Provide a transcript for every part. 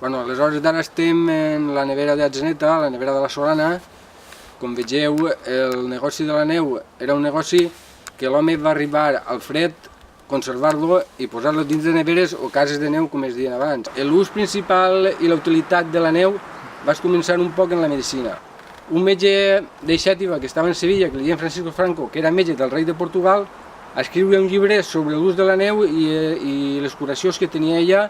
Bueno, aleshores d'ara estem en la nevera d'Atzeneta, la nevera de la Solana. Com vegeu, el negoci de la neu era un negoci que l'home va arribar al fred, conservar-lo i posar-lo dins de neveres o cases de neu, com es deien abans. L'ús principal i la utilitat de la neu va començar un poc en la medicina. Un metge de Xàtiva que estava en Sevilla, que li deien Francisco Franco, que era metge del rei de Portugal, escriure un llibre sobre l'ús de la neu i les curacions que tenia ella,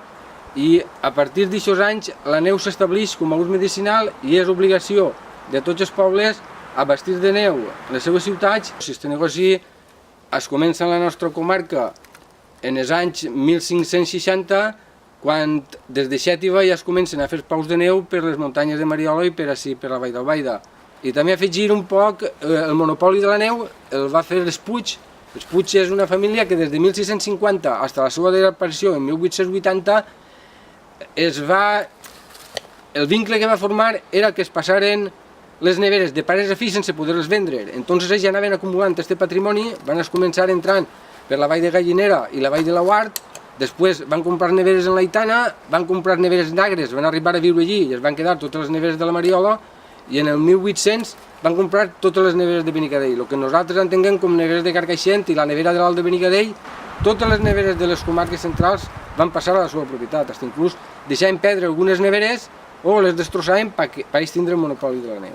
i a partir d'aixòs anys la neu s'estableix com a ús medicinal i és obligació de tots els pobles abastir de neu les seves ciutats. Aquest negoci es comença en la nostra comarca en els anys 1560, quan des de Xàtiva ja es comencen a fer paus de neu per les muntanyes de Mariola i per la Vall d'Albaida. I també afegir un poc el monopoli de la neu el va fer els Puig. Els Puig és una família que des de 1650 fins a la seva desaparició en 1880 el vincle que va formar era que es passaren les neveres de pares a fills sense poder-les vendre. Entonces ells ja anaven acumulant aquest patrimoni, van començar entrant per la vall de Gallinera i la vall de la Guard, després van comprar neveres en l'Aitana, van comprar neveres d'Agres, van arribar a viure allí i es van quedar totes les neveres de la Mariola, i en el 1800 van comprar totes les neveres de Benicadell, el que nosaltres entenguem com neveres de Carcaixent i la nevera de l'Alt de Benicadell. Totes les neveres de les comarques centrals van passar a la seva propietat, fins inclús deixaven perdre algunes neveres o les destrossaven per tindre el monopoli de la neu.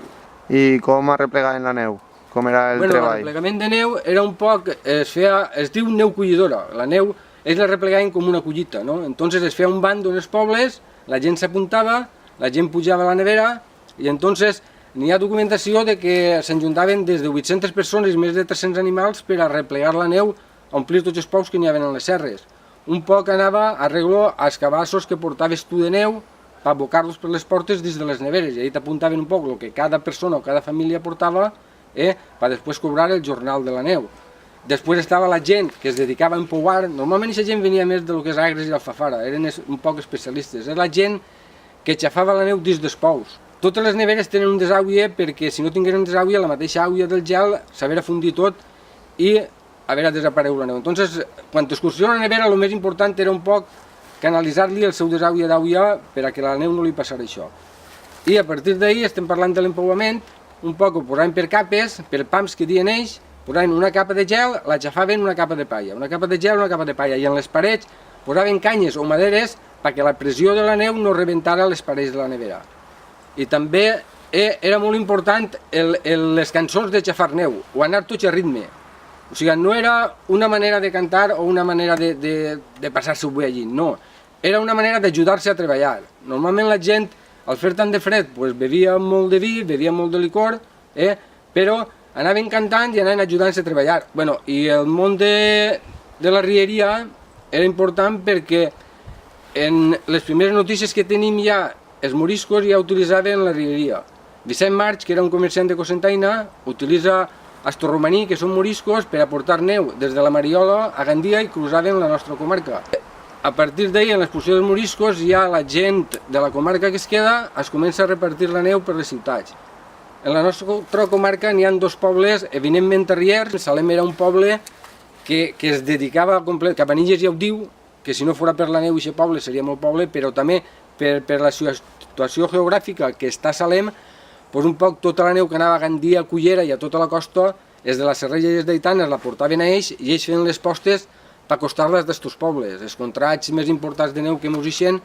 I com arreplegaven la neu? Com era el treball? L'arreplegament de neu era un poc, es diu neu collidora. La neu ells la replegaven com una collita, no? Entonces es feia un bando en els pobles, la gent s'apuntava, la gent pujava a la nevera i entonces n'hi ha documentació de que s'enjuntaven des de 800 persones i més de 300 animals per a replegar la neu, a omplir tots els pous que n'hi havia en les serres. Un poc anava a arreglo als cabassos que portaves tu de neu per abocar-los per les portes dins de les neveres, i ahí t'apuntaven un poc el que cada persona o cada família portava per després cobrar el jornal de la neu. Després estava la gent que es dedicava a empouar. Normalment aquesta gent venia més del que és Agres i Alfafara, eren un poc especialistes. Era la gent que xafava la neu dins dels pous. Totes les neveres tenen un desàuie perquè si no tingueren desàuie, la mateixa àuia del gel s'haver fundir tot i haver desaparegut la neu. Entonces, quan excursiona la nevera, el més important era un poc canalitzar-li el seu desàuie d'àuia per a que la neu no li passara això. I a partir d'ahir estem parlant de l'empouament, un poc ho posaven per capes, per pams que diuen ells, posaven una capa de gel, la xafaven una capa de palla, una capa de gel, una capa de palla, i en les parets posaven canyes o maderes perquè la pressió de la neu no rebentara les parets de la nevera. I també era molt important les cançons de xafar neu, o anar tots a ritme. O sigui, no era una manera de cantar o una manera de passar-se bé allí, no. Era una manera d'ajudar-se a treballar. Normalment la gent, al fer tant de fred, bevia molt de vi, bevia molt de licor, però anaven cantant i anaven ajudant-se a treballar. I el món de la rieria era important perquè en les primeres notícies que tenim ja, els moriscos ja utilitzaven la rieria. Vicent March, que era un comerciant de Cocentaina, utilitza Astorromaní, que són moriscos, per aportar neu des de la Mariola a Gandia i cruzaven la nostra comarca. A partir d'ahir, en l'expulsió dels moriscos, ja la gent de la comarca que es queda es comença a repartir la neu per les ciutats. En la nostra comarca n'hi ha dos pobles eminentment terriers. Salem era un poble que es dedicava complet. Cabanilles ja ho diu, que si no fos per la neu aquest poble seria molt poble, però també per la situació geogràfica que està a Salem, un poc tota la neu que anava a Gandia, a Cullera i a tota la costa, és de la Serrella i els d'Aitanes, la portaven a ells i ells feien les postes per acostar-les d'estos pobles. Els contrats més importants de neu que mos ixen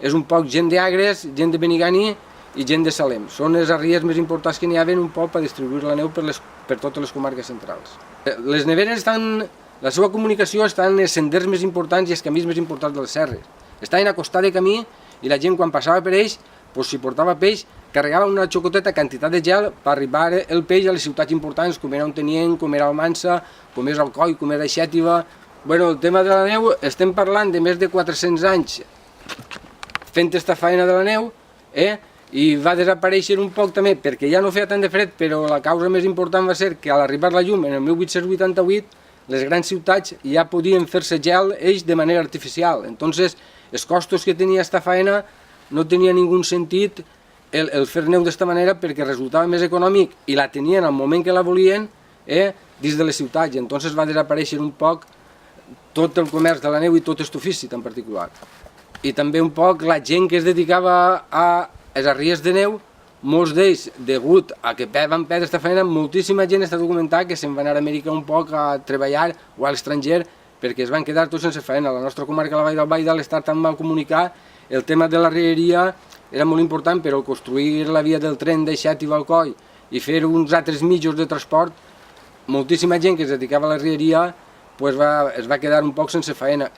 és un poc gent d'Agres, gent de Benigani i gent de Salem. Són els arriers més importants que n'hi havia un poc per distribuir la neu per totes les comarques centrals. Les neveres la seva comunicació està en els senders més importants i els camins més importants de les serres. Estaven a costat de camí i la gent quan passava per ells, si portava peix, carregava una xocoteta quantitat de gel per arribar el peix a les ciutats importants, com era Ontinyent, com era Almansa, com és Alcoi, com era Xàtiva. El tema de la neu, estem parlant de més de 400 anys fent aquesta feina de la neu, i va desaparèixer un poc també perquè ja no feia tant de fred, però la causa més important va ser que a l'arribar la llum en el 1888 les grans ciutats ja podien fer-se gel ells de manera artificial. Entonces, els costos que tenia aquesta feina no tenia ningú sentit el fer neu d'esta manera perquè resultava més econòmic i la tenien al moment que la volien dins de les ciutats, i entonces va desaparèixer un poc tot el comerç de la neu i tot aquest ofici en particular. i també un poc la gent que es dedicava a les arries de neu, molts d'ells, degut a que van perdre aquesta feina, moltíssima gent està documentat que se'n va anar a Amèrica un poc a treballar o a l'estranger perquè es van quedar tots sense feina. La nostra comarca, la Vall del Baida, està tan mal comunicar, el tema de l'arrieria era molt important, però construir la via del tren de Xat i Balcoi i fer uns altres mitjos de transport, moltíssima gent que es dedicava a l'arrieria es va quedar un poc sense feina.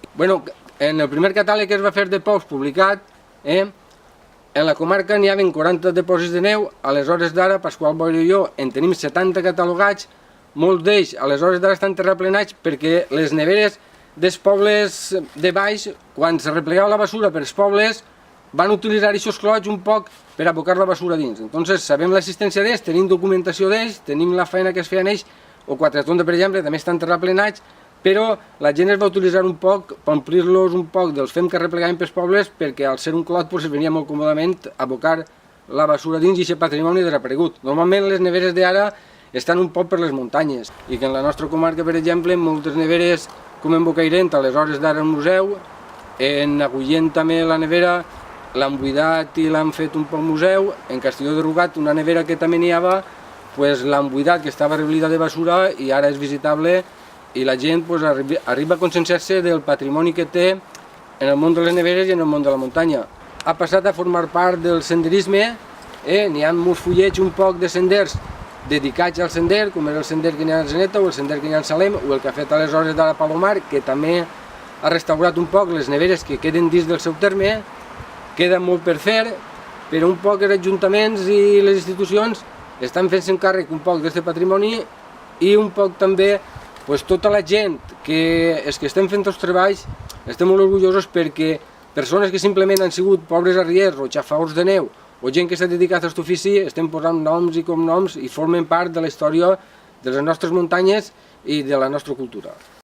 En el primer catàleg que es va fer de pous publicat, en la comarca n'hi havia 40 dipòsits de neu, aleshores d'ara, Pasqual Boira i jo, en tenim 70 catalogats, molts d'ells aleshores d'ara estan terraplenats perquè les neveres dels pobles de baix, quan se replegava la basura per als pobles, van utilitzar aquests clots un poc per abocar la basura dins. Entonces sabem l'existència d'ells, tenim documentació d'ells, tenim la feina que es feien ells, o Quatretonda, per exemple, també estan terraplenats, però la gent es va utilitzar un poc per omplir-los un poc dels fem que replegaven pels pobles, perquè al ser un clot es venia molt còmodament a abocar la basura dins i aquest patrimoni desaparegut. Normalment les neveres d'ara estan un poc per les muntanyes i que en la nostra comarca, per exemple, moltes neveres com en Bocairent, aleshores d'ara el museu, en Agullent també la nevera l'han buidat i l'han fet un poc museu, en Castelló de Rugat una nevera que també n'hi havia, l'han buidat, que estava reblida de basura i ara és visitable i la gent arriba a conscienciar-se del patrimoni que té en el món de les neveres i en el món de la muntanya. Ha passat a formar part del senderisme, n'hi ha molts fullets un poc de senders dedicats al sender, com és el sender que n'hi ha a Zeneta o el sender que n'hi ha a Salem o el que ha fet aleshores de la Palomar, que també ha restaurat un poc les neveres que queden dins del seu terme. Queda molt per fer, però un poc els ajuntaments i les institucions estan fent-se càrrec un poc d'aquest patrimoni i un poc també tota la gent que estem fent els treballs estem molt orgullosos perquè persones que simplement han sigut pobres arriers o xafaors de neu o gent que s'ha dedicat a aquest ofici estem posant noms i cognoms i formen part de la història de les nostres muntanyes i de la nostra cultura.